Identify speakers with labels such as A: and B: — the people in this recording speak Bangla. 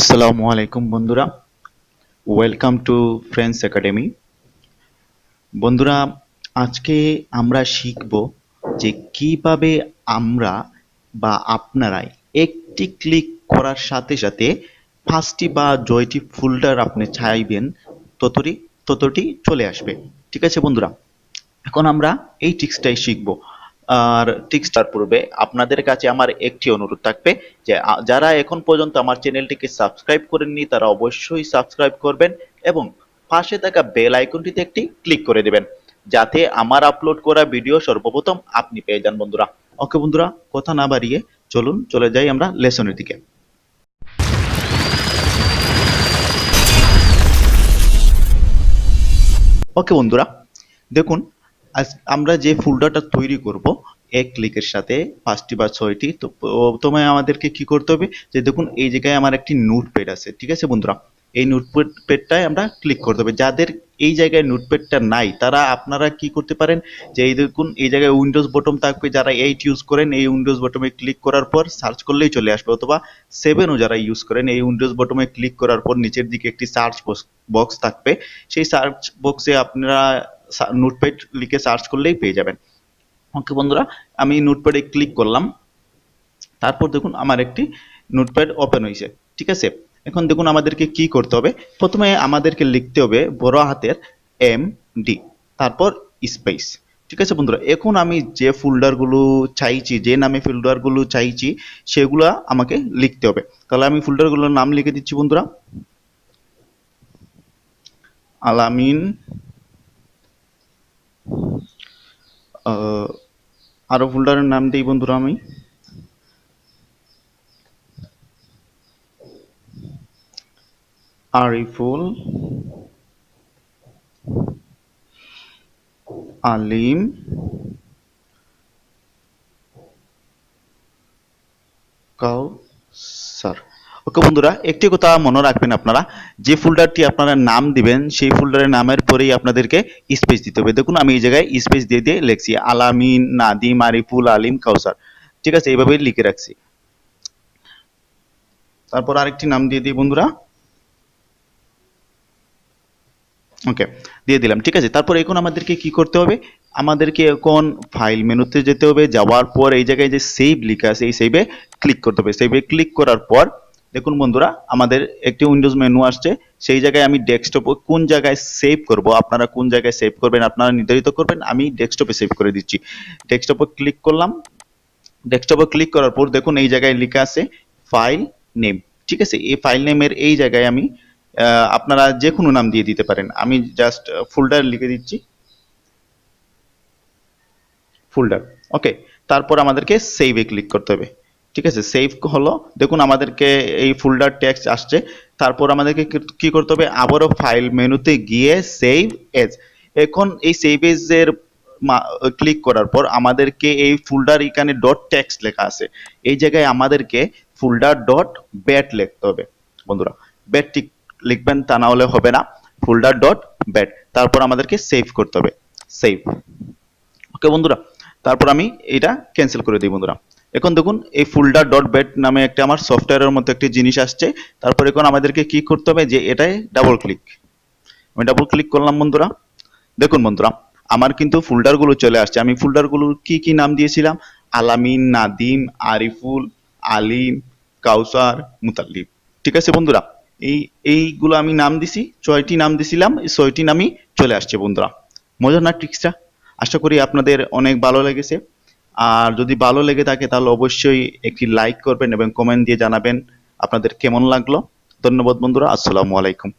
A: আসসালামু আলাইকুম বন্ধুরা, ওয়েলকাম টু ফ্রেন্ডস একাডেমি। বন্ধুরা, আজকে আমরা শিখব যে কিভাবে আমরা বা আপনারাই একটি ক্লিক করার সাথে সাথে 5টি বা জয়টি ফোল্ডার আপনি চাইবেন ততটি ততটি চলে আসবে। ঠিক আছে বন্ধুরা, এখন আমরা এই ট্রিক্সটাই শিখব। আর ট্রিক্সটার পূর্বে আপনাদের কাছে আমার একটি অনুরোধ থাকবে যে যারা এখন পর্যন্ত আমার চ্যানেলটিকে সাবস্ক্রাইব করেননি তারা অবশ্যই সাবস্ক্রাইব করবেন এবং পাশে থাকা বেল আইকনটিতে একটি ক্লিক করে দেবেন যাতে আমার আপলোড করা ভিডিও সর্বপ্রথম আপনি পেয়ে যান বন্ধুরা। ওকে বন্ধুরা, কথা না বাড়িয়ে চলুন চলে যাই আমরা লেসনের দিকে। ওকে বন্ধুরা, দেখুন আজ আমরা যে ফোল্ডারটা তৈরি করব এক ক্লিকের সাথে 5টি বা 6টি, তো প্রথমে আমাদেরকে কি করতে হবে যে দেখুন এই জায়গায় আমার একটি নোটপ্যাড আছে। ঠিক আছে বন্ধুরা, এই নোটপ্যাডটায় আমরা ক্লিক করতে হবে। যাদের এই জায়গায় নোটপ্যাডটা নাই তারা আপনারা কি করতে পারেন যে এই দেখুন এই জায়গায় উইন্ডোজ বটন থাকবে, যারা 8 ইউজ করেন এই উইন্ডোজ বটনে ক্লিক করার পর সার্চ করলেই চলে আসবে, অথবা 7ও যারা ইউজ করেন এই উইন্ডোজ বটনে ক্লিক করার পর নিচের দিকে একটি সার্চ বক্স থাকবে, সেই সার্চ বক্সে আপনারা নোটপ্যাড লিখে সার্চ করলেই পেয়ে যাবেন। ওকে বন্ধুরা, আমি নোটপ্যাডে ক্লিক করলাম, তারপর দেখুন আমার একটি নোটপ্যাড ওপেন হয়েছে। ঠিক আছে, এখন দেখুন আমাদেরকে কি করতে হবে। প্রথমে আমাদেরকে লিখতে হবে বড় হাতের MD, তারপর স্পেস। ঠিক আছে বন্ধুরা, এখন আমি যে ফোল্ডারগুলো চাইছি, যে নামে ফোল্ডারগুলো চাইছি সেগুলো আমাকে লিখতে হবে। তাহলে আমি ফোল্ডারগুলোর নাম লিখে দিচ্ছি বন্ধুরা। আলামিন, আরো ফোল্ডারের নাম দিই বন্ধুরা আমি আরিফুল, আলিম, কাউসার। ওকে বন্ধুরা, একটি কথা মনে রাখবেন, আপনারা যে ফোল্ডারটি আপনারা নাম দিবেন সেই ফোল্ডারের নামের পরেই আপনাদেরকে স্পেস দিতে হবে। দেখুন আমি এই জায়গায় স্পেস দিয়ে দিয়ে লিখছি আলামিন, নাদিম, আরিফুল, আলিম, কাউসার। ঠিক আছে, এইভাবেই লিখে রাখছি। তারপর আরেকটি নাম দিয়ে দিই বন্ধুরা। ওকে, দিয়ে দিলাম। ঠিক আছে, তারপর এখন আমাদেরকে কি করতে হবে, আমাদেরকে এখন ফাইল মেনুতে যেতে হবে। যাওয়ার পর এই জায়গায় যে সেভ লেখা আছে এই সেভে ক্লিক করতে হবে। সেভে ক্লিক করার পর দেখুন বন্ধুরা আমাদের একটি উইন্ডোজ মেনু আসছে। সেই জায়গায় আমি ডেস্কটপে কোন জায়গায় সেভ করব, আপনারা কোন জায়গায় সেভ করবেন আপনারা নির্ধারিত করবেন। আমি ডেস্কটপে সেভ করে দিচ্ছি। ডেস্কটপে ক্লিক করলাম। ডেস্কটপে ক্লিক করার পর দেখুন এই জায়গায় লেখা আছে ফাইল নেম। ঠিক আছে, এই ফাইল নেমের এই জায়গায় আমি আপনারা যে কোনো নাম দিয়ে দিতে পারেন। আমি জাস্ট ফোল্ডার লিখে দিচ্ছি, ফোল্ডার। ওকে, তারপর আমাদেরকে সেভে ক্লিক করতে হবে। ঠিক আছে, সেভ হলো। দেখুন আমাদেরকে এই ফোল্ডার টেক্সট আসছে। তারপর আমাদেরকে কি করতে হবে, আবারও ফাইল মেনুতে গিয়ে সেভ এজ। এখন এই সেভ এজ এর ক্লিক করার পর আমাদেরকে এই ফোল্ডার এখানে ডট টেক্সট লেখা আছে, এই জায়গায় আমাদেরকে ফোল্ডার ডট ব্যাট লিখতে হবে বন্ধুরা। ব্যাট ঠিক লিখবেন, তা না হলে হবে না। ফোল্ডার ডট ব্যাট, তারপর আমাদেরকে সেভ করতে হবে। সেভ। ওকে বন্ধুরা, তারপর আমি এটা ক্যান্সেল করে দিই বন্ধুরা। এখন দেখুন এই ফোল্ডার ডট বেট নামে একটা আমার সফটওয়্যারের মতো একটি জিনিস আসছে। তারপর এখন আমাদেরকে কি করতে হবে যে এটাই ডাবল ক্লিক। আমি ডাবল ক্লিক করলাম বন্ধুরা। দেখুন বন্ধুরা আমার কিন্তু ফোল্ডারগুলো চলে আসছে। আমি ফোল্ডারগুলোর কি কি নাম দিয়েছিলাম, আলামিন, নাদিম, আরিফুল, আলিম, কাউসার, মুতাল্লিব। ঠিক আছে বন্ধুরা, এইগুলো আমি নাম দিছি, 6টি নাম দিছিলাম, এই 6টি নামই চলে আসছে বন্ধুরা। মজার না ট্রিক্সটা? আশা করি আপনাদের অনেক ভালো লেগেছে। আর যদি ভালো লেগে থাকে তাহলে অবশ্যই একটি লাইক করবেন এবং কমেন্ট দিয়ে জানাবেন আপনাদের কেমন লাগলো। ধন্যবাদ বন্ধুরা, আসসালামু আলাইকুম।